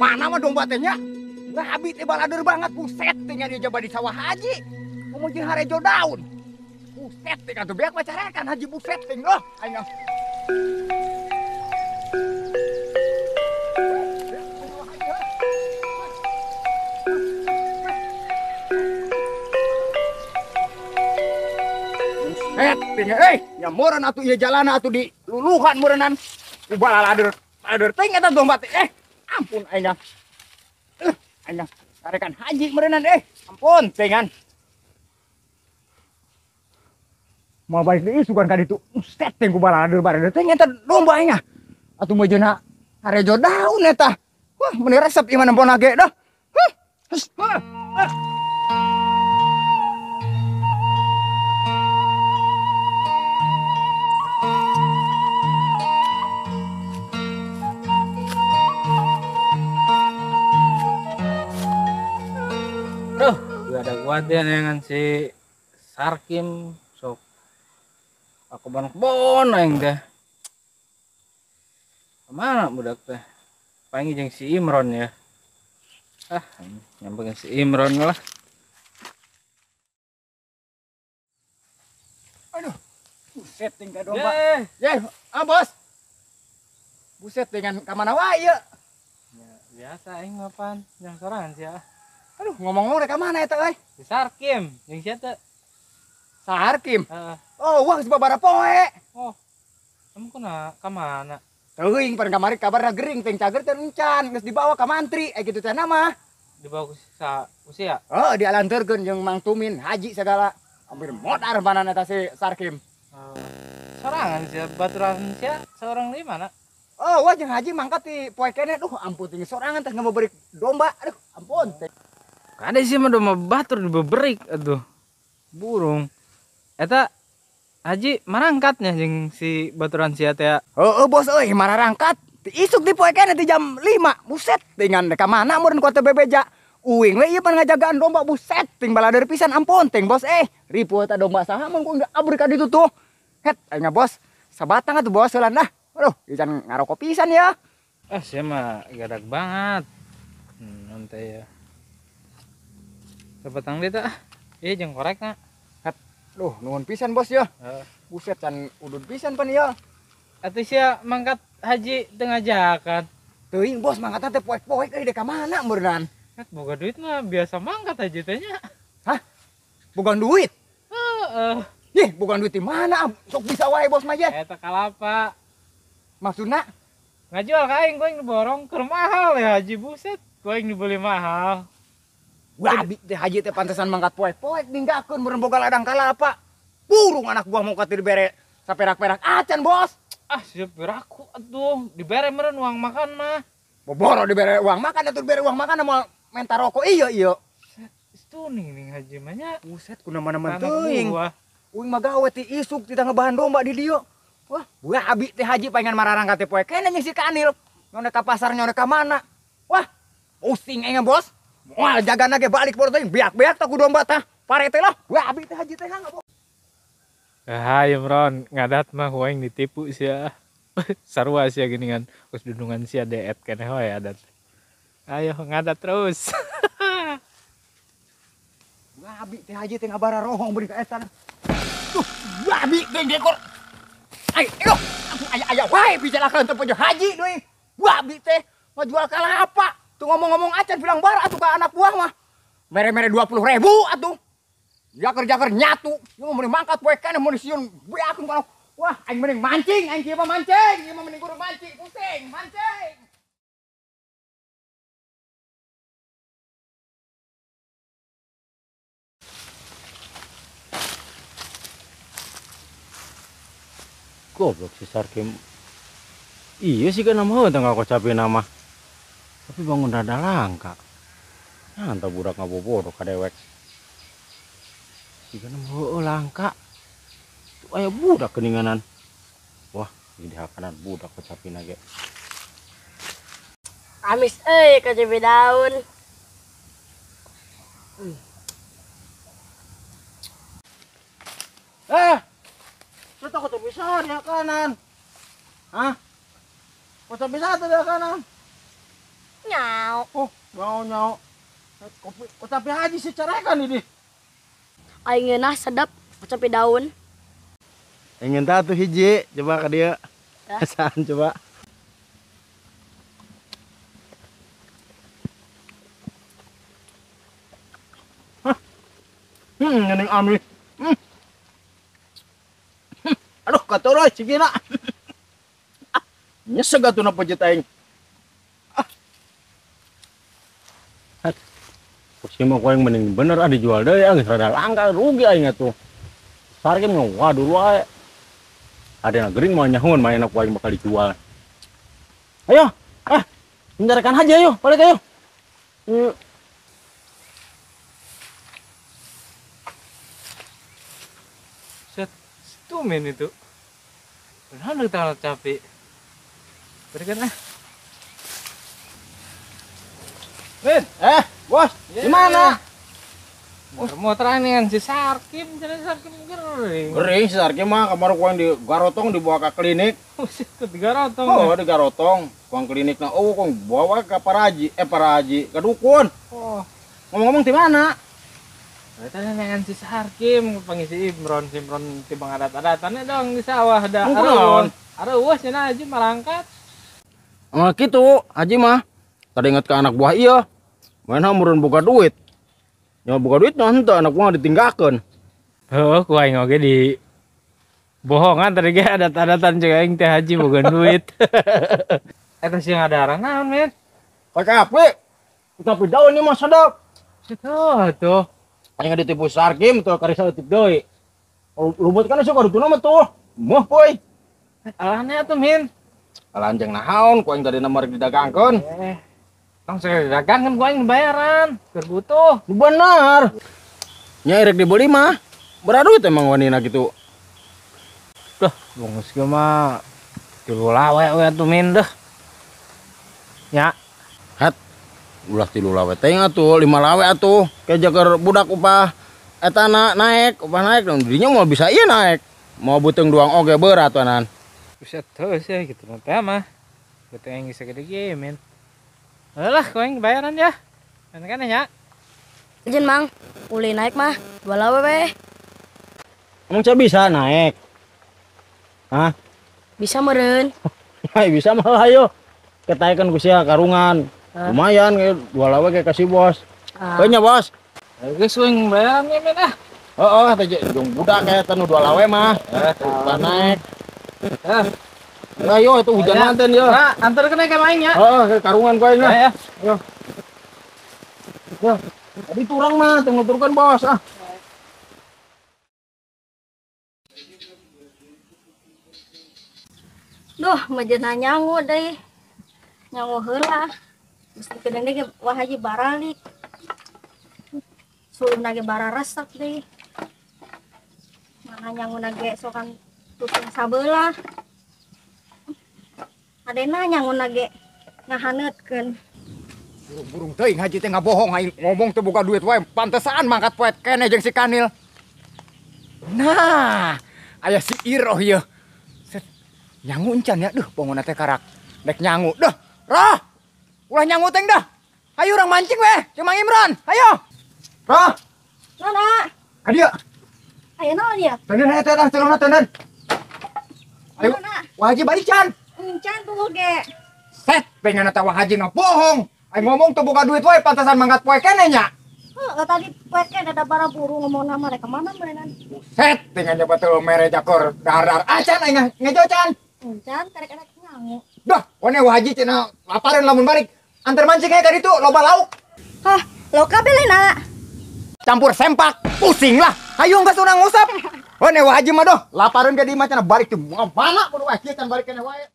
Mana mah domba tehnya? Ngabi teh balader banget, buset tehnya dia coba di sawah haji. Ngomong jeung harejo daun. Buset teh kan tuh beak macarekan haji buset teh loh. Ayo. Nyamuran atuh ieu jalan atuh di luluhan meureunnan. Ubalader, balader teh eta domba teh. Ampun aing. Aing tarekan haji meureunnan ampun tengan. Mau balik deui sugan ka ditu. Set teh ku balader teh eta domba aing. Atuh mejeuna harejo daun eta. Wah, meni resep ieu mah nempona ge dah. Duh, gak ada kuatnya dengan si Sarkim sok aku kebon aing teh. Kemana budak teh? Panggil jeung si Imron ya. Nyamperin si Imron lah. Aduh, buset tinggal domba. Bos. Buset dengan kamana wae ieu? Ya, biasa aing ngapan yang sorangan sih ya. Aduh, ngomong-ngomong rek ka mana eta euy? Si Sarkim, jeung sia teh. Sarkim. Heeh. Oh, uang sababaraha poe. Oh. Kamu ka mana? Teuing pan kamari kabarna gering teh cager teh encan geus dibawa ka mantri kitu teh mah. Dibawa ku usia. Oh, dialanturkeun jeung Mang Tumin haji segala. Hampir modar panan eta si Sarkim. Oh. Sorangan sih baturan sia seorang di mana? Oh, wah jeung haji mangkat ti poe kene. Duh, ampun tinggi sorangan teh ngameuberik domba. Aduh, ampun teh. Kada sih mah domba batur dibeberik atuh. Burung. Eta haji marangkatnya jeung si baturan sia teh. Heeh, bos euy, mana rangkat? Ti isuk di poe kene ti jam 5. Buset, dengan ka mana meureun kota bebeja. Uing we ieu pan ngajagaan domba buset, ting balader pisan ampun ting bos ripu eta domba saha mun ku abri ka ditu tuh. Het, aing bos, sabatang atuh bos heulan dah. Aduh, ican ngarokok pisan ya. Sia mah gadag banget. Nanti ya. Sabatang deui teh. Ieu jeung korekna. Het, duh nuhun pisan bos ya. Buset can udud pisan pan ya. Atuh sia mangkat haji teu ngajakan. Teuing bos mangkat teh poek-poek euy ka mana meureunnan? Het boga duit mah biasa mangkat haji teh nya. Hah? Bukan duit? Heeh. Ih, bukan duit di mana? Sok bisa wae bos mah ye. Eta kalapa. Maksudna Ngajual ka aing gua diborong keur mahal ya haji buset. Gua dibeli mahal. wah teh haji teh pantesan mangkat poek-poek ninggakeun meureun boga ladang kalapa. Burung anak buah mau katir dibere saperak-perak acan bos. Siap beraku atuh dibere meureun uang makan mah. Boboro dibere uang makan atuh dibere uang makan mau menta rokok iya. Itu ning haji mah nya. Buset kunaon-naon teuing. Uing mah gawe ti isuk ti ngabahan domba di dieu. Wah, buah abi teh haji pengen mararangkat teh poe kene jeung si Kanil. Nyone ka pasar nyone ka mana? Wah, pusing aing bos. Wah, jagana ge balik poro teh beak-beak tah ku domba tah. Pare teh lah. Wah, abi teh haji teh hangga bos. Imron, ngadat mah huaing ditipu sia. Sarua sia geuningan geus dudungan sia deet keneh we adat. Ayo ngadat terus. Wah, abi teh haji teh ngabara rohong beri ka eta. Tuh, wah abi geng dekor. Ayo, aya wae bicarakan teu pojo haji deui. Wah, abi teh mau jual kalapa. Tuh ngomong-ngomong acan bilang bar atuh ka anak buah mah. Mere-mere 20.000 atuh. Jaker-jaker nyatu. Yo mending mangkat poe kana mun sieun beakeun kana. Wah, aing mending mancing, aing kieu mah mancing. Ieu mah mending kudu mancing, pusing, mancing. Goblok si Sarkim. Iya sih kan nama tengah kocapi nama. Tapi bangun rada langka. Nah, entah budak ngabobodo kadewek. Jika nama langka. Tuh aya budak keninganan. Wah, ini hakanan budak kocapi nage. Amis KCB daun. Kita kok bisa di kanan. Hah? Kok bisa tuh di kanan? Nyau. Oh, nyau. Kopi, tapi haji secara kan ini. Aing ngeunah sedap cabe daun. Ingin tahu tuh hiji, coba ke dia. Ya. Saan coba. Ngening ami. Aduh, katoroy, sige na. Nyeseg atuh na pojit aing. Kursi mah yang mending bener dijual deh ya, rada langka rugi aing atuh. Sarkem mah waduh wae. Ada yang gering mau nyahun main aku aing bakal dijual. Ayo, menjarakan aja ayo, balik ayo. Yuk. Set, stumen itu. Kenapa lu tahu capek? Berikan ah. Min, bos, gimana? Motoran dengan si Sarkim, jadi Sarkim gering. Gering si Sarkim mah kamar ku yang di Garotong dibawa ke klinik. Buset, ketiga rotong. Oh, di Garotong, kuang klinik na kong bawa ke Paraji, ke dukun. Oh, Ngomong-ngomong di mana? tadi dengan si Sarkim pengisi Imron timbang adat-adatannya dong di sawah ada. Imron. Ada uas cenah aja malangkat. Nah gitu, Haji mah. Tadi inget ke anak buah iya. Main hamurun buka duit. Ya buka duit nanti anak buah ditinggalkan. Oh, ku aing oge di bohongan tadi ge adat-adatan jeung aing teh haji boga duit. Eta sih ngadaran naon, men? Pakai apa? Tapi daun ini mah sedap. Tuh. Aing ditipu Sarkim tuh karisa tip deui. Rumput kan suka dituna mah tuh. Moh poy. Alahnya tuh, men. Alanjeng naon ku aing tadi nomor didagangkeun. Langsung dagang kan ku aing bayaran. Keur butuh. Benar. Nya erek dibeli mah. Beraduit emang wanina gitu. Duh, bungkus ge mah 3 lawe we atuh, men deh. Ya, Ulah 3 lawe teh atuh, 5 lawe atuh. Keja keur budak upah eta naik, upah naik dinya mau bisa ieu naik. Mau beuteung doang oge berat anan. buset terus ya gitu teh mah. Beuteung aing segede ge, men. Alah, ku aing bayaran ya. Kan ya. Izin Mang, uli naik mah 2 lawe we. Emang saya bisa naik? Hah? Bisa meureun. Hai bisa mah ayo. Ketaekeun ku sia karungan. Lumayan ge 2 lawe ge kasih bos. Kayaknya bos. Geus aing bayaran ya, men ah. Heeh, teh jeung budak kayak tanu 2 lawe mah. Kita naik. Ayo itu hujan manten yo. Nah, antar kena ke aing ya. Heeh, karungan ku aing. Ya. Yo. Yo. Tadi turang mah teu nuturkeun bos ah. Duh, majena nyangu deui. Nyangu heula. Mesti kedeng ge wah haji baralik. Suluna ge bara resep deui. Mana nyangu ge sokan tusung sabelah. Adena nyangu ge ngahaneutkeun. Burung teuing haji teh ngabohong aing ngomong teu boga duit wae pantesan mangkat poet keneh jeung si Kanil. Nah, aya si Iroh ieu. Nyangu encan ya, duh pongona teh karak dek nyangu. Duh, Roh. Ulah nyangu teh dah. Ayo urang mancing weh, jeung Mang Imron. Ayo. Roh, Nana, ka dieu. aya naon ya? Teuneun eta tah celona teuneun. Ayo, Nana, Wah Haji balik can. encan tuh ge. Set, pengen eta Wah Haji ngabohong. Aing ngomong teu boga duit wae pantesan mangkat poe keneh nya. Heeh, tadi poek ada bara buru ngomong nama mereka mana beneran. Set, dengan nyoba teu mere jakor dar-dar. Acan aing ngejo can. Encan karek-karek nyangu. Dah, wane Wah Haji cenah lapareun lamun balik. Antar mancing aja ka ditu, loba lauk. Hah, lo kabelena. Campur sempak, pusing lah. Hayu geus urang ngusap. Wane Wah Haji mah doh, lapareun ka di imah cenah balik teh mana kudu wae kieu can balik keneh wae.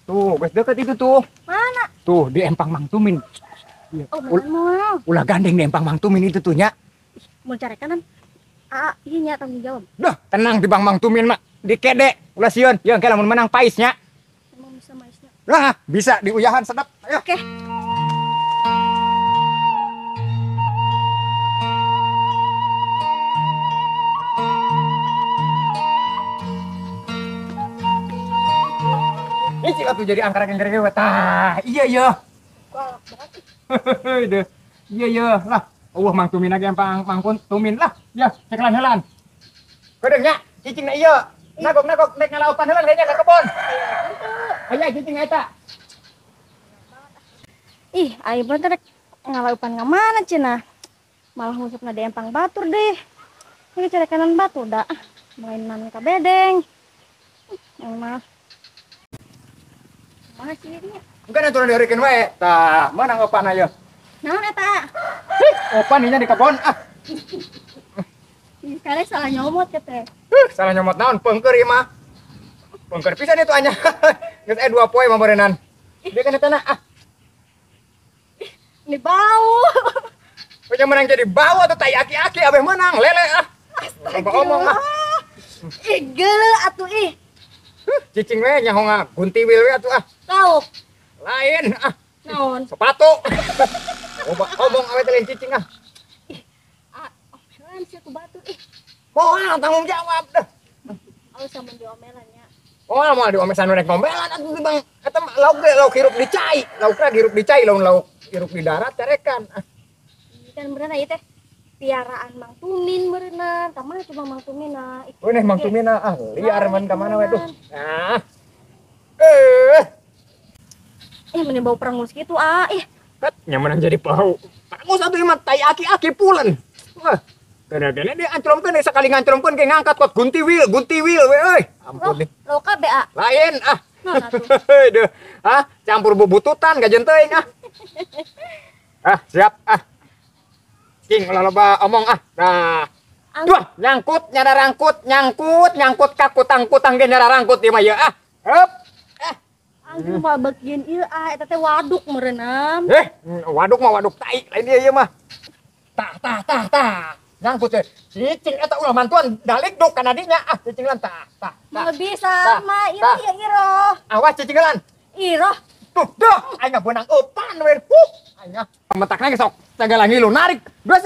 Tuh, geus deket itu tuh. Mana? Tuh, di Empang Mang Tumin. Oh, mana? Ulah gandeng di Empang Mang Tumin itu tuh nya. Mau cari kanan. Iya nya tanggung jawab. Dah, tenang di Bang Mang Tumin mah. Di kede, ulah sieun. Yeung ke lamun menang paisnya. Emang bisa maisnya. Lah, bisa diuyahan sedap. Ayo. Oke. Ini atuh jadi angkara gengger we tah. Iya. Galak banget. Deh. Iya lah. Mang tumin lagi yang pangpun tumin lah. Ya, ceklan helan. Kodeng nya, cicing na iya. Nagok nek ngalaupan helan kayaknya ke kebon. Aya cicing eta. Ih, ayo bener ngalaupan ngamana cenah. Malah ngusupna di empang batur deh. Ini cari kanan batu dah. Mainan ka bedeng. Emang mana sih ini? Bukan aturan dieurekeun wae. Tah, mana ngopan aya? Naon eta? Opan nya di kebon. Kale salah nyomot ya teh. Salah nyomot naon peungkeur ieu mah. Peungkeur pisan itu anya. Geus 2 poe mah berenang. Dia kan eta na. Ini bau. Punya menang jadi bau atau tai aki-aki abeh menang lele ngomong Ih, geuleuh atuh ih. cicing we nyaho guntiwil we atuh Tahu. lain Naon? sepatu omong awe teh lain cicing Omelan sih ku batu ih. moal tanggung jawab deh Awas sama diomelannya. moal moal diomesan rek ngombelan atuh bang eta lauk hirup di cai laukna hirup di cai lauk hirup di darat carekan Kan berenang ieu teh piaraan Mang Tumin berenang. Kamana cuma Mang Tumina. Nih Mang Tumina liar man ka mana we tuh nah Meni bau perangus gitu kat nyaman jadi bau perangus atuh mah tai aki-aki pulen wah kena dia ancromkeun sakali ngancromkeun ge ngangkat kot guntiwil we euy ampun nih Lo kabe lain Naon atuh? Deuh campur bubututan gajen teuing siap cing loba omong nah duh nyangkut kakutang ge nyara rangkut ieu mah ye heup Anjing mah bagian ieu eta teh waduk merenam. Waduk mah waduk tai lain ieu mah tah nyangkut teh cicing eta ulah mantuan dalik duk kana dinya cicing lan tah Mau bisa mah iro ya iro. awas cicing lan Iro. Duh aing beunang eupan we aing mentakna ge sok sagala ngilu narik geus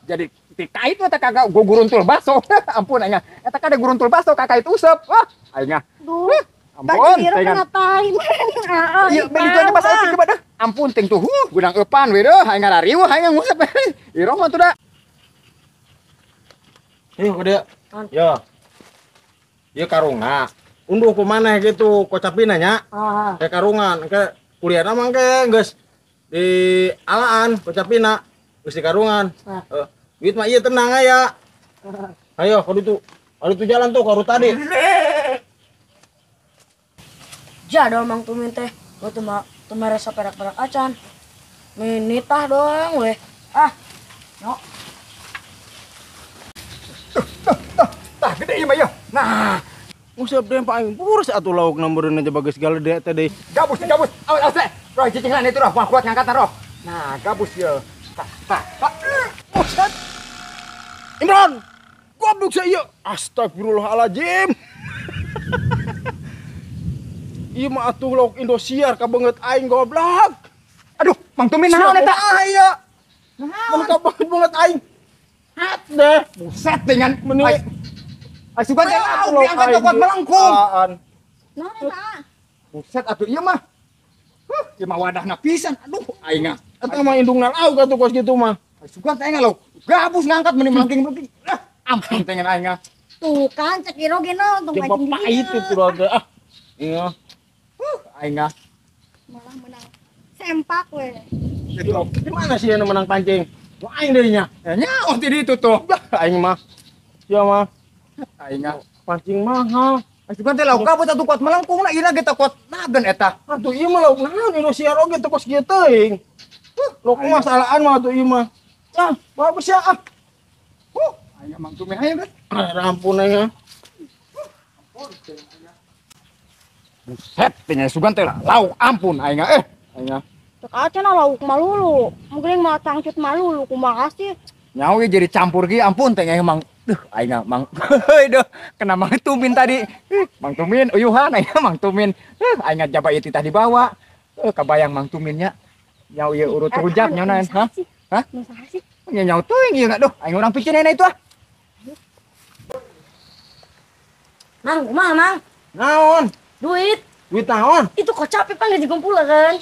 jadi tika itu eta kagak guruntul baso ampun aing eta kada guruntul baso kakak itu usep aing Duh. ampun Iro teh ngapain? iya begitu aja pas aing coba dah ampun ting tuh beunang eupan we deuh aing ngariweuh aing ngusep iro mah tuh da Kode. Ya. Ieu karungna. Unduh kumaneh gitu kocapina nya. Ke karungan, ke kuliahna mah ke geus di alaan kocapina, geus di karungan. Duit mah ieu tenang aya. Ayo kudu tuh jalan tuh karu tadi. Jadol Mang Tumin teh, gua tuh mah rasa perak-perak acan. Minitah doang weh. Nyok. Tah gede ieu mah ye. Nah, Ngusap deh paling purus atuh lauk nomboreun aja bagas galede teh deui. gabus. Awas teh. Roh cicing lan itu roh, kuat ngangkat roh. Nah, gabus ye. Tah. Buset. Imran. Goblok saya ieu. Astagfirullahaladzim. Ieu mah atuh lauk Indosiar kabeungeut aing goblok. Aduh, Mang Tumin naon eta? Aya. Mun kabeungeut aing. Hat deh. Buset dengan Meni. Asupan teh atuh diangkat kuat melengkung. Naon eta? Buset atuh ieu mah. Ieu mah wadahna pisan. Aduh, aing Eta mah indungna lauk atuh kos kitu mah. asupan teh lo. Gabus ngangkat meni melengking. Ampun teh aing. Tuh kan cek iro geno tong Coba anjing pahit dia. itu rada Iya. Aing Malah menang sempak we. Gimana sih yang menang pancing? Wah, aing dirinya. nyaon ti ditu tuh. Aing mah. Sia mah Aing pancing mahal. asupan teh lauk gabus atuh kuat melengkung na ira kita kuat nagen eta. Atuh ieu mah lauk naon Indosiar oge teu kos kieu teuing. Lauk masalahan mah atuh ieu mah. Bagus ya. Aing Mang Tumin hayu kan. Ampun aing. Buset teh sugan teh lauk ampun aing aing. Cek acan lauk malulu. Mungkin mah tangcut malulu kumaha sih. Nyawa ge jadi campur ge ampun teh Mang. Duh aing Mang. Heuh deuh kena Mang Tumin tadi. Mang Tumin uyuhan aing Mang Tumin. Aing jaba ieu titah dibawa. Kabayang Mang Tuminnya. Nyawa ieu urut rujak nyauna hah? Hah? Masalah sih. Nyawa teuing ieu duh aing urang pikirin itu Mang, kumaha Mang? Naon? Duit. Duit naon? Itu kocap panggil dikumpul kan?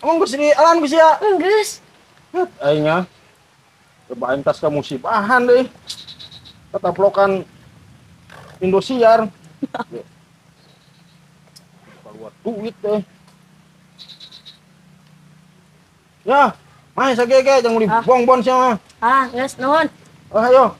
Emang gue sini alan gue sih ya. Enggeus. Aingnya. Cobain tas ke musibahan deh. Ketaplokan Indosiar. Keluar duit deh. Ya, main sagege jangan di bongbong sih mah. Ah, geus nuhun. Ayo.